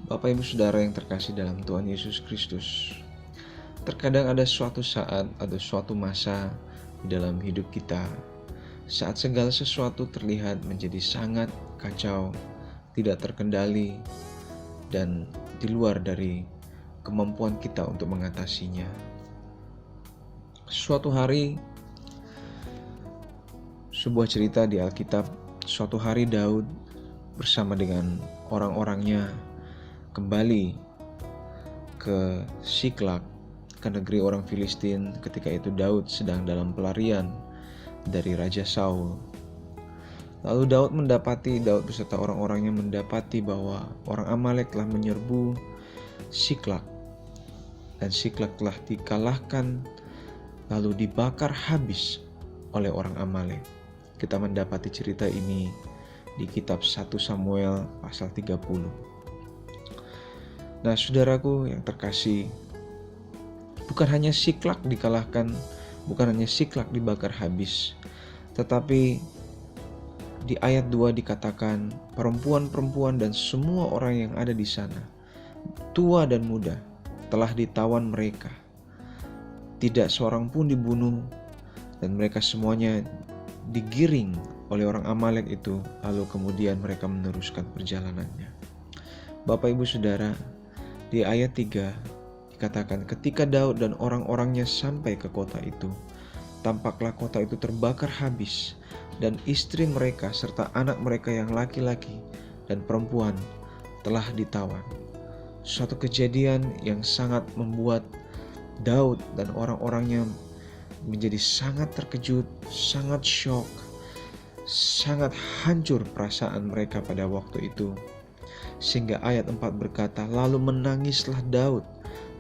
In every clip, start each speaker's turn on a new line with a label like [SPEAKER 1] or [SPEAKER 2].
[SPEAKER 1] Bapak Ibu Saudara yang terkasih dalam Tuhan Yesus Kristus, terkadang ada suatu saat, ada suatu masa di dalam hidup kita saat segala sesuatu terlihat menjadi sangat kacau, tidak terkendali, dan di luar dari kemampuan kita untuk mengatasinya. Suatu hari, sebuah cerita di Alkitab, suatu hari Daud bersama dengan orang-orangnya kembali ke Siklag, ke negeri orang Filistin. Ketika itu Daud sedang dalam pelarian dari Raja Saul. Lalu Daud beserta orang-orangnya mendapati bahwa orang Amalek telah menyerbu Siklag, dan Siklag telah dikalahkan lalu dibakar habis oleh orang Amalek. Kita mendapati cerita ini di kitab 1 Samuel pasal 30. Nah, saudaraku yang terkasih, bukan hanya Siklag dikalahkan, bukan hanya Siklag dibakar habis, tetapi di ayat 2 dikatakan perempuan-perempuan dan semua orang yang ada di sana, tua dan muda, telah ditawan mereka. Tidak seorang pun dibunuh, dan mereka semuanya digiring oleh orang Amalek itu, lalu kemudian mereka meneruskan perjalanannya. Bapak Ibu Saudara, di ayat 3 dikatakan ketika Daud dan orang-orangnya sampai ke kota itu, tampaklah kota itu terbakar habis, dan istri mereka serta anak mereka yang laki-laki dan perempuan telah ditawan. Suatu kejadian yang sangat membuat Daud dan orang-orangnya menjadi sangat terkejut, sangat syok, sangat hancur perasaan mereka pada waktu itu. Sehingga ayat 4 berkata, lalu menangislah Daud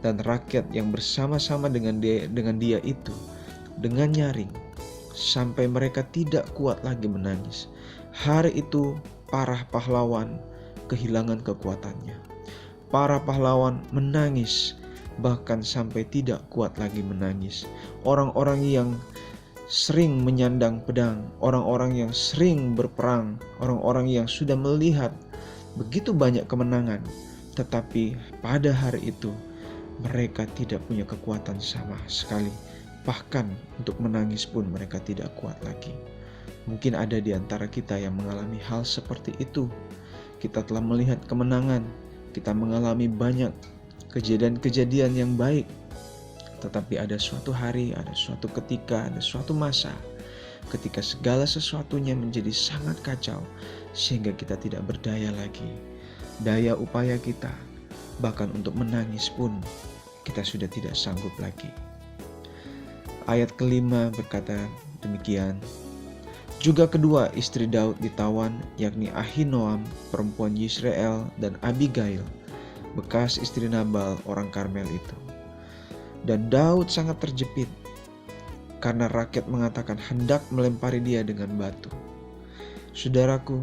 [SPEAKER 1] dan rakyat yang bersama-sama dengan dia itu dengan nyaring, sampai mereka tidak kuat lagi menangis. Hari itu para pahlawan kehilangan kekuatannya. Para pahlawan menangis, bahkan sampai tidak kuat lagi menangis. Orang-orang yang sering menyandang pedang, orang-orang yang sering berperang, orang-orang yang sudah melihat begitu banyak kemenangan, tetapi pada hari itu mereka tidak punya kekuatan sama sekali. Bahkan untuk menangis pun mereka tidak kuat lagi. Mungkin ada di antara kita yang mengalami hal seperti itu. Kita telah melihat kemenangan, kita mengalami banyak kejadian-kejadian yang baik, tetapi ada suatu hari, ada suatu ketika, ada suatu masa ketika segala sesuatunya menjadi sangat kacau, sehingga kita tidak berdaya lagi. Daya upaya kita, bahkan untuk menangis pun kita sudah tidak sanggup lagi. Ayat kelima berkata demikian. Juga kedua istri Daud ditawan, yakni Ahinoam perempuan Yisrael dan Abigail bekas istri Nabal orang Karmel itu. Dan Daud sangat terjepit karena rakyat mengatakan hendak melempari dia dengan batu. Saudaraku,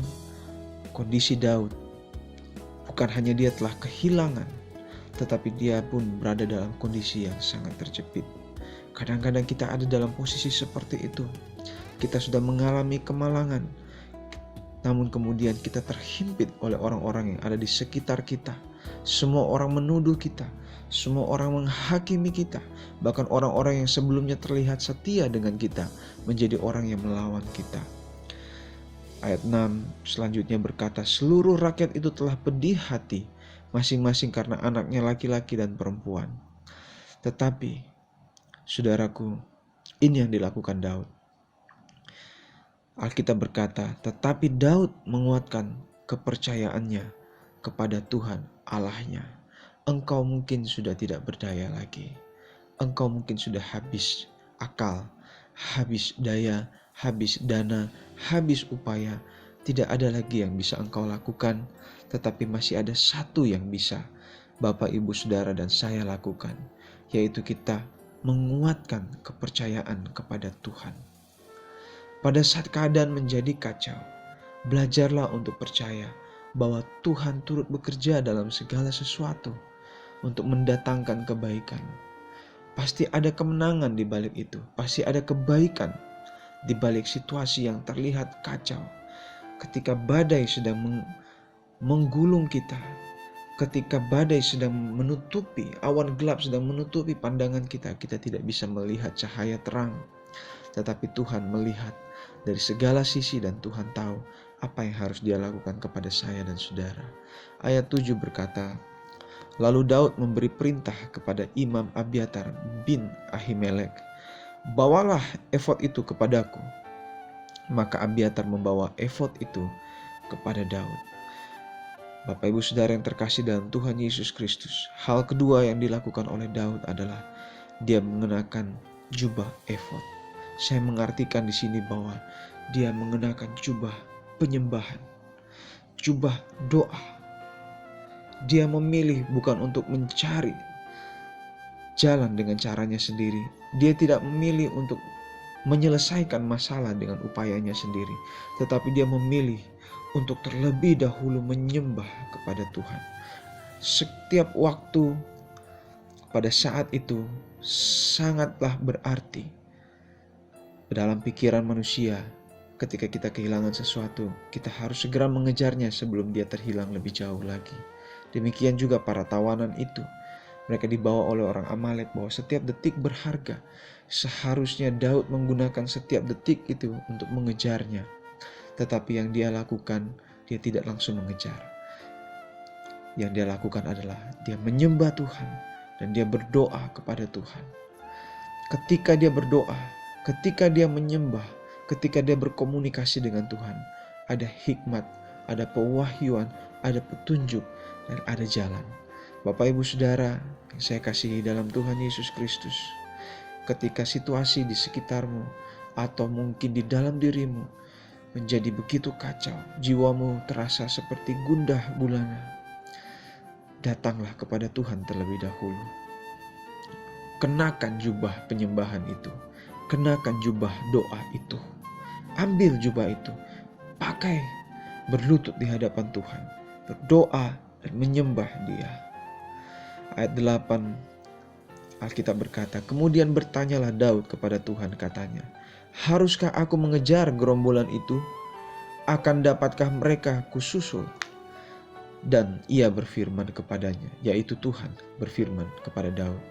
[SPEAKER 1] kondisi Daud bukan hanya dia telah kehilangan, tetapi dia pun berada dalam kondisi yang sangat terjepit. Kadang-kadang kita ada dalam posisi seperti itu. Kita sudah mengalami kemalangan, namun kemudian kita terhimpit oleh orang-orang yang ada di sekitar kita. Semua orang menuduh kita, semua orang menghakimi kita. Bahkan orang-orang yang sebelumnya terlihat setia dengan kita menjadi orang yang melawan kita. Ayat 6 selanjutnya berkata, seluruh rakyat itu telah pedih hati, masing-masing karena anaknya laki-laki dan perempuan. Tetapi saudaraku, ini yang dilakukan Daud. Alkitab berkata, tetapi Daud menguatkan kepercayaannya kepada Tuhan Allahnya. Engkau mungkin sudah tidak berdaya lagi. Engkau mungkin sudah habis akal, habis daya, habis dana, habis upaya. Tidak ada lagi yang bisa engkau lakukan, tetapi masih ada satu yang bisa Bapak, Ibu, Saudara, dan saya lakukan, yaitu kita menguatkan kepercayaan kepada Tuhan. Pada saat keadaan menjadi kacau, belajarlah untuk percaya bahwa Tuhan turut bekerja dalam segala sesuatu untuk mendatangkan kebaikan. Pasti ada kemenangan di balik itu, pasti ada kebaikan di balik situasi yang terlihat kacau. Ketika badai sedang menggulung kita, ketika badai sedang menutupi, awan gelap sedang menutupi pandangan kita, kita tidak bisa melihat cahaya terang. Tetapi Tuhan melihat dari segala sisi dan Tuhan tahu apa yang harus dia lakukan kepada saya dan saudara. Ayat 7 berkata, lalu Daud memberi perintah kepada Imam Abiatar bin Ahimelek, bawalah efod itu kepadaku. Maka Abiatar membawa efod itu kepada Daud. Bapak Ibu Saudara yang terkasih dalam Tuhan Yesus Kristus, hal kedua yang dilakukan oleh Daud adalah dia mengenakan jubah efod. Saya mengartikan di sini bahwa dia mengenakan jubah penyembahan, jubah doa. Dia memilih bukan untuk mencari jalan dengan caranya sendiri. Dia tidak memilih untuk menyelesaikan masalah dengan upayanya sendiri, tetapi dia memilih untuk terlebih dahulu menyembah kepada Tuhan. Setiap waktu pada saat itu sangatlah berarti dalam pikiran manusia. Ketika kita kehilangan sesuatu, kita harus segera mengejarnya sebelum dia terhilang lebih jauh lagi. Demikian juga para tawanan itu. Mereka dibawa oleh orang Amalek bahwa setiap detik berharga. Seharusnya Daud menggunakan setiap detik itu untuk mengejarnya. Tetapi yang dia lakukan, dia tidak langsung mengejar. Yang dia lakukan adalah dia menyembah Tuhan dan dia berdoa kepada Tuhan. Ketika dia berdoa, ketika dia menyembah, ketika dia berkomunikasi dengan Tuhan, ada hikmat, ada pewahyuan, ada petunjuk, dan ada jalan. Bapak Ibu Saudara yang saya kasihi dalam Tuhan Yesus Kristus, ketika situasi di sekitarmu atau mungkin di dalam dirimu menjadi begitu kacau, jiwamu terasa seperti gundah gulana, datanglah kepada Tuhan terlebih dahulu. Kenakan jubah penyembahan itu, kenakan jubah doa itu, ambil jubah itu, pakai, berlutut di hadapan Tuhan, berdoa dan menyembah Dia. Ayat 8 Alkitab berkata, kemudian bertanyalah Daud kepada Tuhan, katanya, haruskah aku mengejar gerombolan itu? Akan dapatkah mereka kususul? Dan ia berfirman kepadanya, yaitu Tuhan berfirman kepada Daud,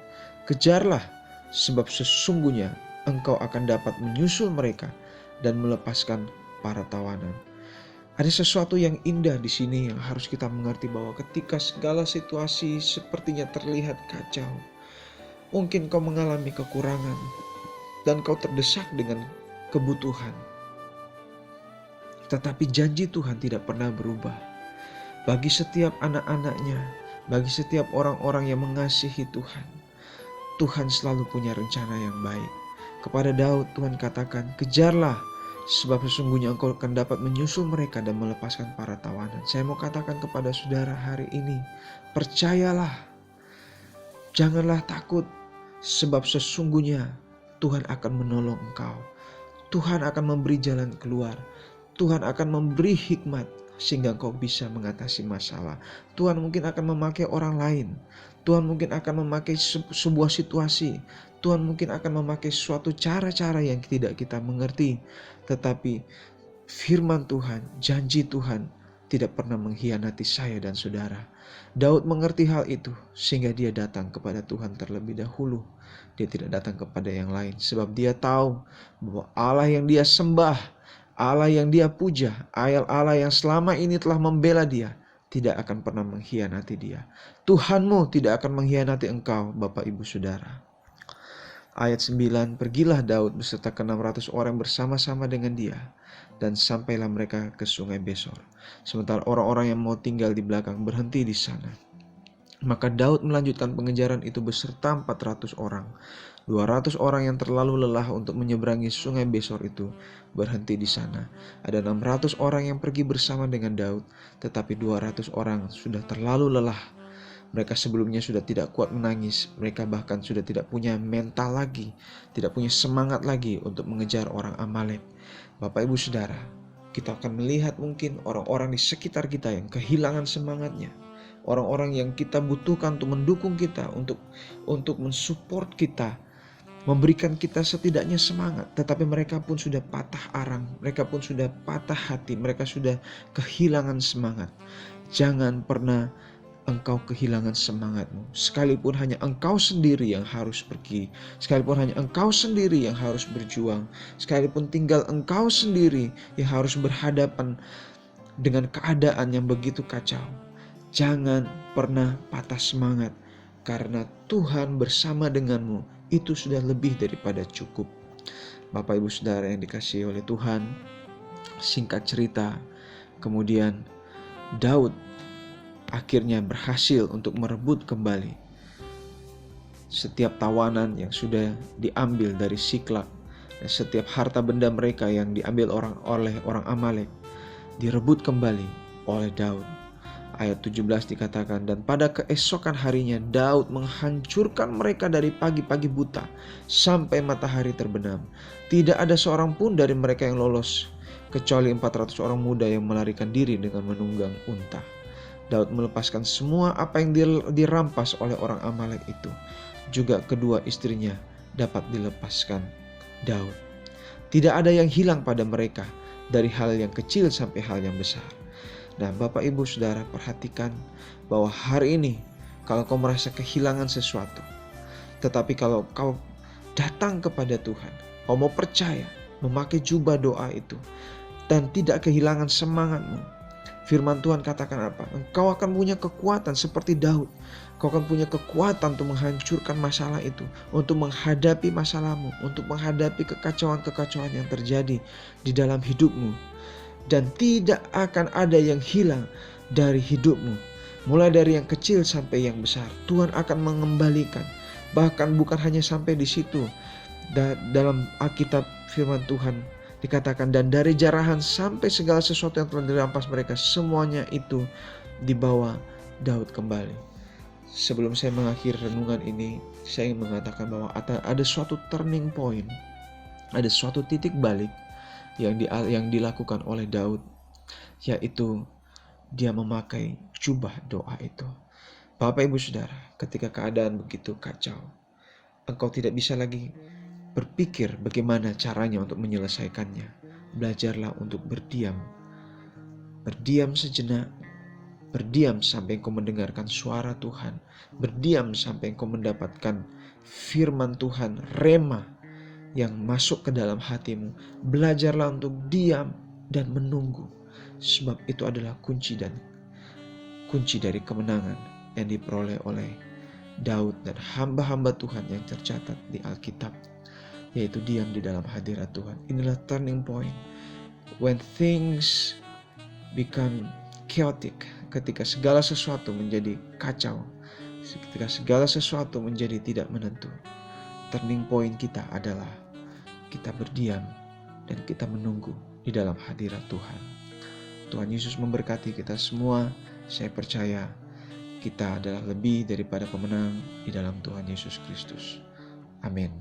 [SPEAKER 1] kejarlah, sebab sesungguhnya engkau akan dapat menyusul mereka dan melepaskan para tawanan. Ada sesuatu yang indah di sini yang harus kita mengerti, bahwa ketika segala situasi sepertinya terlihat kacau, mungkin kau mengalami kekurangan dan kau terdesak dengan kebutuhan. Tetapi janji Tuhan tidak pernah berubah. Bagi setiap anak-anaknya, bagi setiap orang-orang yang mengasihi Tuhan, Tuhan selalu punya rencana yang baik. Kepada Daud Tuhan katakan, kejarlah, sebab sesungguhnya engkau akan dapat menyusul mereka dan melepaskan para tawanan. Saya mau katakan kepada saudara hari ini, percayalah, janganlah takut, sebab sesungguhnya Tuhan akan menolong engkau. Tuhan akan memberi jalan keluar. Tuhan akan memberi hikmat sehingga engkau bisa mengatasi masalah. Tuhan mungkin akan memakai orang lain. Tuhan mungkin akan memakai sebuah situasi. Tuhan mungkin akan memakai suatu cara-cara yang tidak kita mengerti. Tetapi firman Tuhan, janji Tuhan tidak pernah mengkhianati saya dan saudara. Daud mengerti hal itu sehingga dia datang kepada Tuhan terlebih dahulu. Dia tidak datang kepada yang lain sebab dia tahu bahwa Allah yang dia sembah, Allah yang dia puja, Allah yang selama ini telah membela dia, tidak akan pernah mengkhianati dia. Tuhanmu tidak akan mengkhianati engkau, Bapak Ibu Saudara. Ayat 9, pergilah Daud beserta ke-600 orang bersama-sama dengan dia, dan sampailah mereka ke sungai Besor. Sementara orang-orang yang mau tinggal di belakang berhenti di sana. Maka Daud melanjutkan pengejaran itu beserta 400 orang. 200 orang yang terlalu lelah untuk menyeberangi sungai Besor itu berhenti di sana. Ada 600 orang yang pergi bersama dengan Daud, tetapi 200 orang sudah terlalu lelah. Mereka sebelumnya sudah tidak kuat menangis. Mereka bahkan sudah tidak punya mental lagi, tidak punya semangat lagi untuk mengejar orang Amalek. Bapak Ibu Saudara, kita akan melihat mungkin orang-orang di sekitar kita yang kehilangan semangatnya. Orang-orang yang kita butuhkan untuk mendukung kita, untuk mensupport kita, memberikan kita setidaknya semangat. Tetapi mereka pun sudah patah arang, mereka pun sudah patah hati, mereka sudah kehilangan semangat. Jangan pernah engkau kehilangan semangatmu, sekalipun hanya engkau sendiri yang harus pergi, sekalipun hanya engkau sendiri yang harus berjuang, sekalipun tinggal engkau sendiri yang harus berhadapan dengan keadaan yang begitu kacau, jangan pernah patah semangat, karena Tuhan bersama denganmu. Itu sudah lebih daripada cukup. Bapak Ibu Saudara yang dikasihi oleh Tuhan, singkat cerita, kemudian Daud akhirnya berhasil untuk merebut kembali setiap tawanan yang sudah diambil dari Siklag, dan setiap harta benda mereka yang diambil oleh orang Amalek direbut kembali oleh Daud. Ayat 17 dikatakan, dan pada keesokan harinya Daud menghancurkan mereka dari pagi-pagi buta sampai matahari terbenam. Tidak ada seorang pun dari mereka yang lolos, kecuali 400 orang muda yang melarikan diri dengan menunggang unta. Daud melepaskan semua apa yang dirampas oleh orang Amalek itu. Juga kedua istrinya dapat dilepaskan Daud. Tidak ada yang hilang pada mereka, dari hal yang kecil sampai hal yang besar. Nah, Bapak Ibu Saudara, perhatikan bahwa hari ini kalau kau merasa kehilangan sesuatu, tetapi kalau kau datang kepada Tuhan, kau mau percaya, memakai jubah doa itu, dan tidak kehilangan semangatmu, firman Tuhan katakan apa? Engkau akan punya kekuatan seperti Daud. Kau akan punya kekuatan untuk menghancurkan masalah itu, untuk menghadapi masalahmu, untuk menghadapi kekacauan-kekacauan yang terjadi di dalam hidupmu. Dan tidak akan ada yang hilang dari hidupmu. Mulai dari yang kecil sampai yang besar, Tuhan akan mengembalikan. Bahkan bukan hanya sampai di situ. Dalam Alkitab firman Tuhan dikatakan, dan dari jarahan sampai segala sesuatu yang telah dirampas mereka, semuanya itu dibawa Daud kembali. Sebelum saya mengakhiri renungan ini, saya ingin mengatakan bahwa ada suatu turning point, ada suatu titik balik yang dilakukan oleh Daud, yaitu dia memakai jubah doa itu. Bapak Ibu Saudara, ketika keadaan begitu kacau, engkau tidak bisa lagi berpikir bagaimana caranya untuk menyelesaikannya. Belajarlah untuk berdiam. Berdiam sejenak. Berdiam sampai engkau mendengarkan suara Tuhan. Berdiam sampai engkau mendapatkan firman Tuhan, rema, yang masuk ke dalam hatimu. Belajarlah untuk diam dan menunggu. Sebab itu adalah kunci dari kemenangan yang diperoleh oleh Daud dan hamba-hamba Tuhan yang tercatat di Alkitab, yaitu diam di dalam hadirat Tuhan. Inilah turning point. When things become chaotic, ketika segala sesuatu menjadi kacau, ketika segala sesuatu menjadi tidak menentu, turning point kita adalah kita berdiam dan kita menunggu di dalam hadirat Tuhan. Tuhan Yesus memberkati kita semua. Saya percaya kita adalah lebih daripada pemenang di dalam Tuhan Yesus Kristus. Amin.